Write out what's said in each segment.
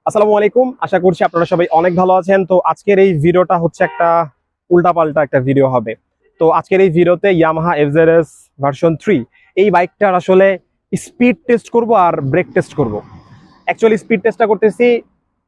আসসালামু আলাইকুম, আশা করছি আপনারা সবাই অনেক ভালো আছেন। তো আজকের এই ভিডিওটা হচ্ছে একটা উল্টাপাল্টা একটা ভিডিও হবে। তো আজকের এই ভিডিওতে ইয়ামাহা এফজেডএস ভার্সন 3 এই বাইকটার আসলে স্পিড টেস্ট করব আর ব্রেক টেস্ট করব। অ্যাকচুয়ালি স্পিড টেস্টটা করতেছি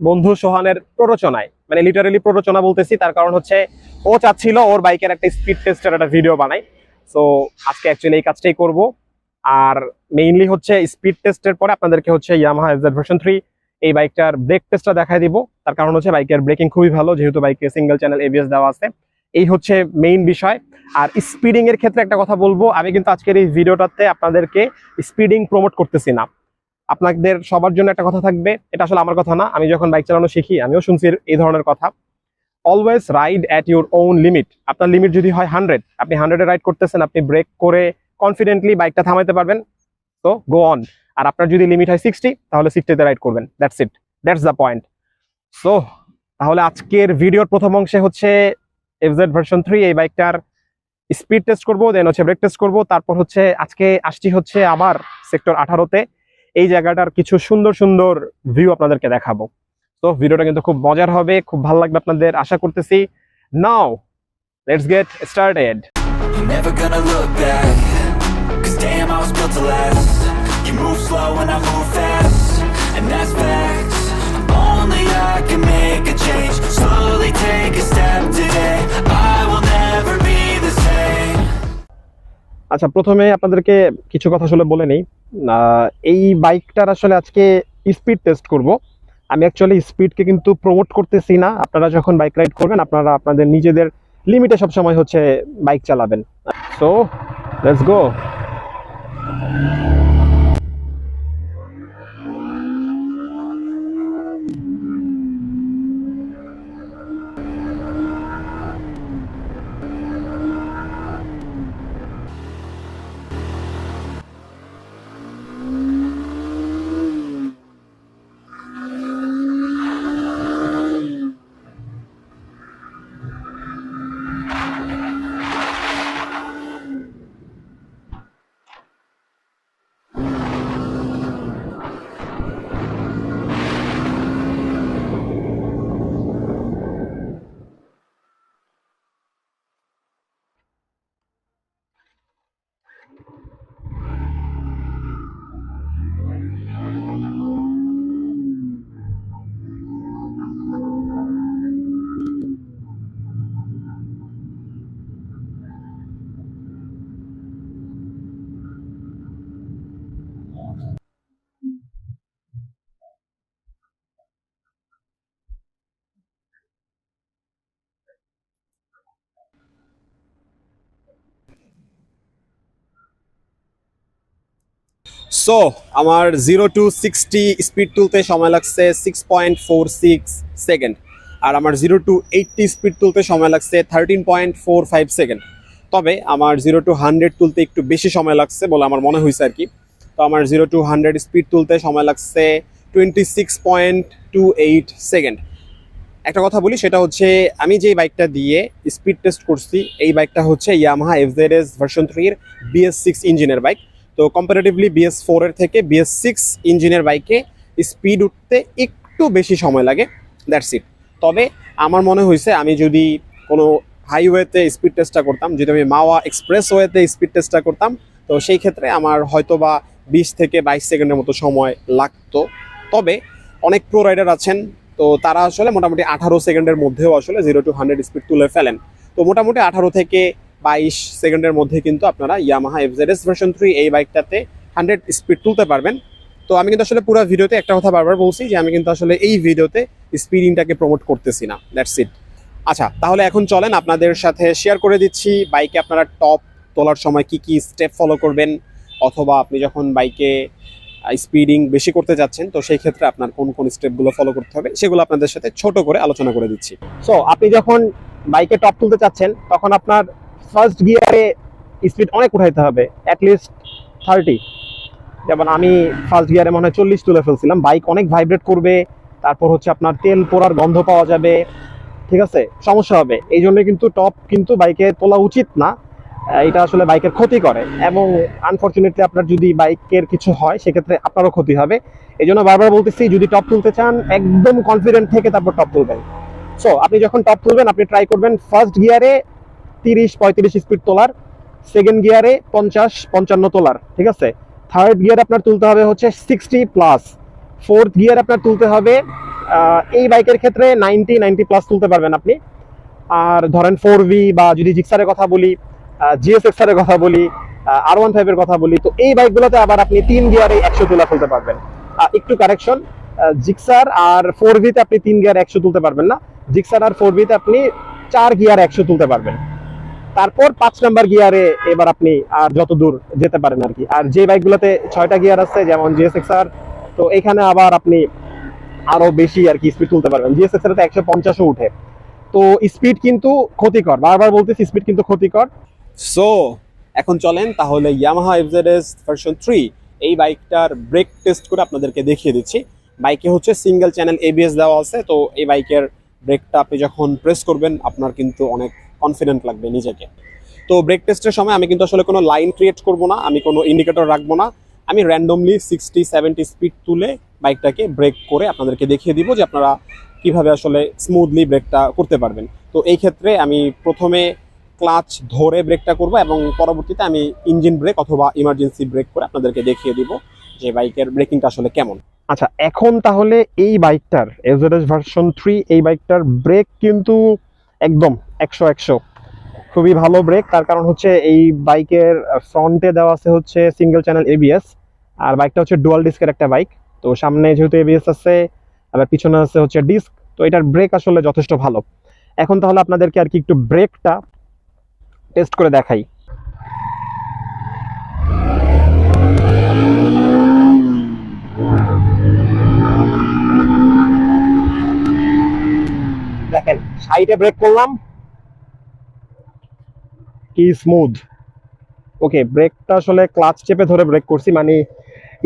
বন্ধু সোহানের প্ররোচনায়, মানে লিটারালি প্ররোচনা বলতেছি, তার কারণ হচ্ছে ও চাচ্ছিল ওর বাইকের একটা স্পিড টেস্টের একটা ভিডিও বানাই। সো আজকে অ্যাকচুয়ালি এই কাজটাই করব। আর মেইনলি হচ্ছে স্পিড টেস্টের পরে আপনাদেরকে হচ্ছে ইয়ামাহা এফজেড ভার্সন 3 এই বাইকটার ব্রেক টেস্টটা দেখাই দিব। তার কারণ হচ্ছে বাইকের ব্রেকিং খুবই ভালো, যেহেতু বাইকে সিঙ্গেল চ্যানেল এবিএস দেওয়া আছে। এই হচ্ছে মেইন বিষয়। আর স্পিডিং এর ক্ষেত্রে একটা কথা বলবো, আমি কিন্তু আজকের এই ভিডিওটাতে আপনাদেরকে স্পিডিং প্রমোট করতেছি না। আপনাদের সবার জন্য একটা কথা থাকবে, এটা আসলে আমার কথা না, আমি যখন বাইক চালানো শিখি আমিও শুনছি এই ধরনের কথা। Always ride at your own limit. আপনার লিমিট যদি হয় 100, আপনি 100-এ রাইড করতেছেন, আপনি ব্রেক করে কনফিডেন্টলি বাইকটা থামাইতে পারবেন, তো গো অন। আর আপনার যদি লিমিট হয় 60, তাহলে 60-তে রাইড করবেন। That's it, that's the point. So তাহলে আজকের ভিডিওর প্রথম অংশে হচ্ছে এফজেড ভার্সন 3 এই বাইকটার স্পিড টেস্ট করবো, দেন হচ্ছে ব্রেক টেস্ট করবো। তারপর হচ্ছে আজকে আসছি হচ্ছে আবার সেক্টর 18-তে, এই জায়গাটার কিছু সুন্দর সুন্দর ভিউ আপনাদেরকে দেখাবো। তো ভিডিওটা কিন্তু খুব মজার হবে, খুব ভালো লাগবে আপনাদের আশা করতেছি। Now let's get started. I'm never gonna look back, 'cause damn I was built to last. You move slow and I move fast, and that's facts. Only I can make a change, slowly take a step today. I will never be the same. আচ্ছা, প্রথমে আপনাদেরকে কিছু কথা আসলে বলে নেই। এই বাইকটার আসলে আজকে স্পিড টেস্ট করব। আমি অ্যাকচুয়ালি স্পিডকে কিন্তু প্রমোট করতেছি না। আপনারা যখন বাইক রাইড করবেন আপনারা আপনাদের নিজেদের লিমিটে সবসময় হচ্ছে বাইক চালাবেন। So let's go. সো আমার 0 to 60 স্পিড তুলতে সময় লাগছে 6.46 সেকেন্ড, আর আমার 0 to 80 স্পিড তুলতে সময় লাগছে 13.45 সেকেন্ড। তবে আমার 0 to 100 তুলতে একটু বেশি সময় লাগছে বলে আমার মনে হয়েছে আর কি। তো আমার 0 to 100 স্পিড তুলতে সময় লাগছে 26.28 সেকেন্ড। একটা কথা বলি, সেটা হচ্ছে আমি যে বাইকটা দিয়ে স্পিড টেস্ট করছি এই বাইকটা হচ্ছে ইয়ামাহা এফজেডএস ভার্সন 3 এর BS6 ইঞ্জিনের বাইক। তো কম্পারেটিভলি BS4 এর থেকে BS6 ইঞ্জিনের বাইকে স্পিড উঠতে একটু বেশি সময় লাগে, দ্যাটস ইট। তবে আমার মনে হয়েছে আমি যদি কোনো হাইওয়েতে স্পিড টেস্টটা করতাম, যদি আমি মাওয়া এক্সপ্রেসওয়েতে স্পিড টেস্টটা করতাম, তো সেই ক্ষেত্রে আমার হয়তো বা 20 থেকে 22 সেকেন্ডের মতো সময় লাগতো। তবে অনেক প্রো রাইডার আছেন, তো তারা আসলে মোটামুটি 18 সেকেন্ডের মধ্যেও আসলে 0 to 100 স্পিড তুলে ফেলেন। তো মোটামুটি 18 থেকে 22 সেকেন্ডের মধ্যে কিন্তু আপনারা ইয়ামাহা এফজেডএস ভার্সন 3 এই বাইকটাতে 100 স্পিড তুলতে পারবেন। তো আমি কিন্তু আসলে পুরো ভিডিওতে একটা কথা বারবার বলছি যে আমি কিন্তু আসলে এই ভিডিওতে স্পিডিংটাকে প্রমোট করতেছি না, দ্যাটস ইট। আচ্ছা, তাহলে এখন চলেন আপনাদের সাথে শেয়ার করে দিচ্ছি বাইকে আপনারা টপ তোলার সময় কি কি স্টেপ ফলো করবেন, অথবা আপনি যখন বাইকে স্পিডিং বেশি করতে যাচ্ছেন তো সেই ক্ষেত্রে আপনার কোন কোন স্টেপগুলো ফলো করতে হবে সেগুলো আপনাদের সাথে ছোট করে আলোচনা করে দিচ্ছি। সো আপনি যখন বাইকে টপ তুলতে চাচ্ছেন তখন আপনার ফার্স্ট গিয়ারে স্পিড অনেক উঠাইতে হবে, অ্যাটলিস্ট 30। যেমন আমি ফার্স্ট গিয়ারে মনে হয় 40 তুলে ফেলছিলাম। বাইক অনেক ভাইব্রেট করবে, তারপর হচ্ছে আপনার তেল পোড়ার গন্ধ পাওয়া যাবে, ঠিক আছে, সমস্যা হবে। এই জন্য কিন্তু টপ কিন্তু বাইকে তোলা উচিত না। এটা আসলে বাইকের ক্ষতি করে, এবং আনফরচুনেটলি আপনার যদি বাইকের কিছু হয় সেক্ষেত্রে আপনারও ক্ষতি হবে। এই জন্য বারবার বলতেছি, যদি টপ তুলতে চান একদম কনফিডেন্ট থেকে তারপর টপ তুলবেন। সো আপনি যখন টপ তুলবেন আপনি ট্রাই করবেন ফার্স্ট গিয়ারে 30-35 স্পিড তোলার, সেকেন্ড গিয়ারে 50-55 তোলার, ঠিক আছে। থার্ড গিয়ার আপনার তুলতে হবে হচ্ছে 60+, ফোর্থ গিয়ার আপনার তুলতে হবে এই বাইকের ক্ষেত্রে 90+ তুলতে পারবেন আপনি। আর ধরেন 4V বা যদি জিক্সারের কথা বলি, GSXR এর কথা বলি, R15 এর কথা বলি, তো এই বাইকগুলোতে আবার আপনি 3 গিয়ারে 100 তোলা তুলতে পারবেন। একটু কারেকশন, জিক্সার আর 4V তে আপনি 3 গিয়ারে 100 তুলতে পারবেন না, জিক্সার আর 4V তে আপনি 4 গিয়ারে 100 তুলতে পারবেন। তারপর 5 নাম্বার গিয়ারে এবার আপনি আর যত দূর যেতে পারেন আর কি। আর যে বাইকগুলোতে 6টা গিয়ার আছে যেমন GSXR, তো এখানে আবার আপনি আরো বেশি আর কি স্পিড তুলতে পারবেন। GSXR তে 150ও উঠে। তো স্পিড কিন্তু ক্ষতিকর, বারবার বলতেছি স্পিড কিন্তু ক্ষতিকর। সো এখন চলেন তাহলে ইয়ামাহা এফজেডএস ভার্সন 3 এই বাইকটার ব্রেক টেস্ট করে আপনাদেরকে দেখিয়ে দিচ্ছি। বাইকে হচ্ছে সিঙ্গেল চ্যানেল ABS দেওয়া আছে, তো এই বাইকের ব্রেকটা আপনি যখন প্রেস করবেন আপনার কিন্তু অনেক কনফিডেন্ট লাগবে নিজেকে। তো ব্রেক টেস্টের সময় আমি কিন্তু আসলে কোনো লাইন ক্রিয়েট করব না, আমি কোনো ইন্ডিকেটর রাখবো না, আমি র্যান্ডমলি 60-70 স্পিড তুলে বাইকটাকে ব্রেক করে আপনাদেরকে দেখিয়ে দিব যে আপনারা কিভাবে আসলে স্মুথলি ব্রেকটা করতে পারবেন। তো এই ক্ষেত্রে আমি প্রথমে ক্লাচ ধরে ব্রেকটা করব এবং পরবর্তীতে আমি ইঞ্জিন ব্রেক অথবা ইমার্জেন্সি ব্রেক করে আপনাদেরকে দেখিয়ে দিব যে বাইকের ব্রেকিংটা আসলে কেমন। আচ্ছা, এখন তাহলে এই বাইকটার এফজেডএস ভার্সন 3 এই বাইকটার ব্রেক কিন্তু একদম 100 খুবই ভালো ব্রেক। তার কারণ হচ্ছে এই বাইকের ফ্রন্টে দেওয়া আছে হচ্ছে সিঙ্গেল চ্যানেল ABS, আর বাইকটা হচ্ছে ডুয়াল ডিস্কের একটা বাইক। তো সামনে যেহেতু ABS আছে, আবার পিছনে আছে হচ্ছে ডিস্ক, তো এটার ব্রেক আসলে যথেষ্ট ভালো। এখন তাহলে আপনাদেরকে আর কি একটু ব্রেকটা টেস্ট করে দেখাই। দেখেন, সাইডে ব্রেক করলাম, কি স্মুথ। ওকে, ব্রেকটা আসলে ক্লাচ চেপে ধরে ব্রেক করছি, মানে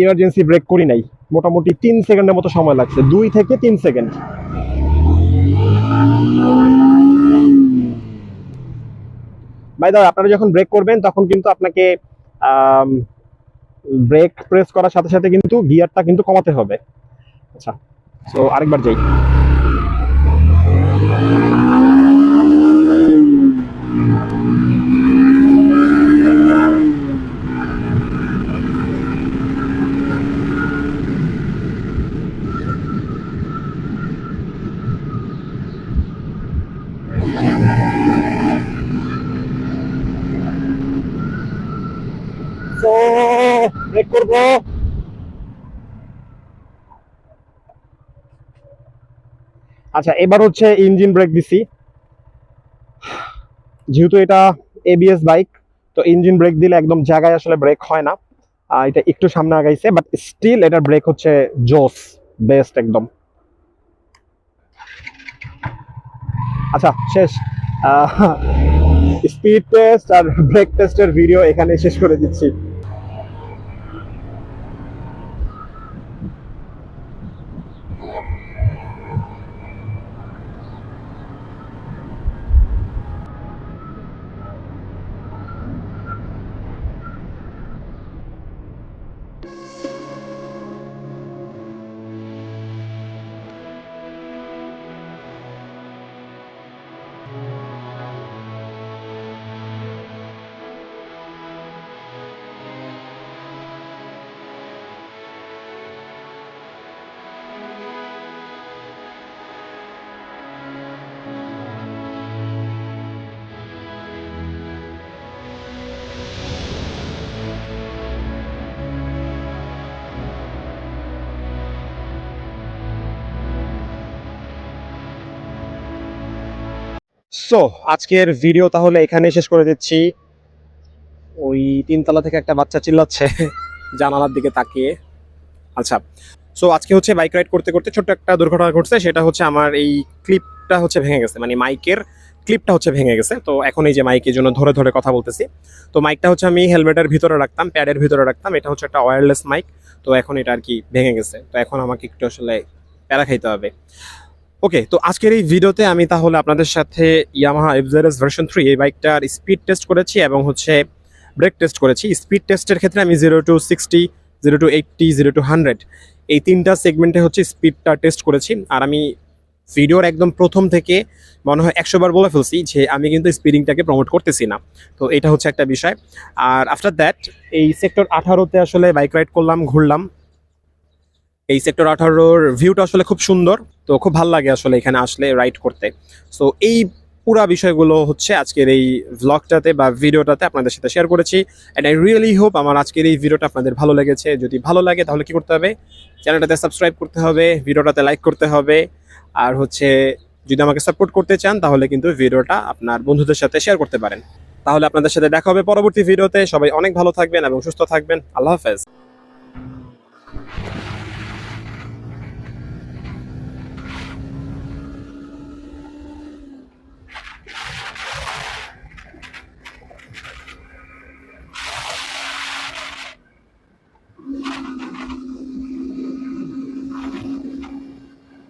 ইমার্জেন্সি ব্রেক করি নাই। মোটামুটি 3 সেকেন্ডের মতো সময় লাগছে, 2 থেকে 3 সেকেন্ড। বাই দ্য ওয়ে, আপনারা যখন ব্রেক করবেন তখন কিন্তু আপনাকে ব্রেক প্রেস করার সাথে সাথে কিন্তু গিয়ারটা কিন্তু কমাতে হবে। আচ্ছা, সো আরেকবার যাই। সো ব্রেক করবো। আচ্ছা, এবার হচ্ছে ইঞ্জিন ব্রেক দিছি। যেহেতু এটা ABS বাইক, তো ইঞ্জিন ব্রেক দিলে একদম জায়গায় আসলে ব্রেক হয় না। এটা একটু সামনে আগাইছে, বাট স্টিল এটার ব্রেক হচ্ছে জোস, বেস্ট একদম। আচ্ছা, শেষ। স্পিড টেস্ট আর ব্রেক টেস্টের ভিডিও এখানে শেষ করে দিচ্ছি। সো আজকের ভিডিও তাহলে এখানে শেষ করে দিচ্ছি। ওই 3 তলা থেকে একটা বাচ্চা চিল্লাচ্ছে জানালার দিকে তাকিয়ে। আচ্ছা, সো আজকে হচ্ছে বাইক রাইড করতে করতে ছোট্ট একটা দুর্ঘটনা ঘটছে, সেটা হচ্ছে আমার এই ক্লিপটা হচ্ছে ভেঙে গেছে, মানে মাইকের ক্লিপটা হচ্ছে ভেঙে গেছে। তো এখন এই যে মাইকের জন্য ধরে ধরে কথা বলতেছি। তো মাইকটা হচ্ছে আমি হেলমেটের ভিতরে রাখতাম, প্যাডের ভিতরে রাখতাম, এটা হচ্ছে একটা ওয়্যারলেস মাইক। তো এখন এটা আর কি ভেঙে গেছে, তো এখন আমাকে একটু আসলে প্যারা খাইতে হবে। ওকে, তো আজকের এই ভিডিওতে আমি তাহলে আপনাদের সাথে ইয়ামাহা এফজেডএস ভার্সন 3 এই বাইকটার স্পিড টেস্ট করেছি এবং হচ্ছে ব্রেক টেস্ট করেছি। স্পিড টেস্টের ক্ষেত্রে আমি 0 to 60, 0 to 80, 0 to 100 এই তিনটা সেগমেন্টে হচ্ছে স্পিডটা টেস্ট করেছি। আর আমি ভিডিওর একদম প্রথম থেকে মনে হয় 100 বার বলে ফেলছি যে আমি কিন্তু স্পিডিংটাকে প্রমোট করতেছি না। তো এটা হচ্ছে একটা বিষয়। আর আফটার দ্যাট এই সেক্টর 18তে আসলে বাইক রাইড করলাম, ঘুরলাম। এই সেক্টর 18-র ভিউটা আসলে খুব সুন্দর, তো খুব ভালো লাগে আসলে এখানে আসলে রাইড করতে। সো এই পুরা বিষয়গুলো হচ্ছে আজকের এই ভ্লগটাতে বা ভিডিওটাতে আপনাদের সাথে শেয়ার করেছি। অ্যান্ড আই রিয়েলি হোপ আমার আজকের এই ভিডিওটা আপনাদের ভালো লেগেছে। যদি ভালো লাগে তাহলে কি করতে হবে, চ্যানেলটাতে সাবস্ক্রাইব করতে হবে, ভিডিওটাতে লাইক করতে হবে। আর হচ্ছে যদি আমাকে সাপোর্ট করতে চান তাহলে কিন্তু ভিডিওটা আপনার বন্ধুদের সাথে শেয়ার করতে পারেন। তাহলে আপনাদের সাথে দেখা হবে পরবর্তী ভিডিওতে। সবাই অনেক ভালো থাকবেন এবং সুস্থ থাকবেন। আল্লাহ হাফেজ।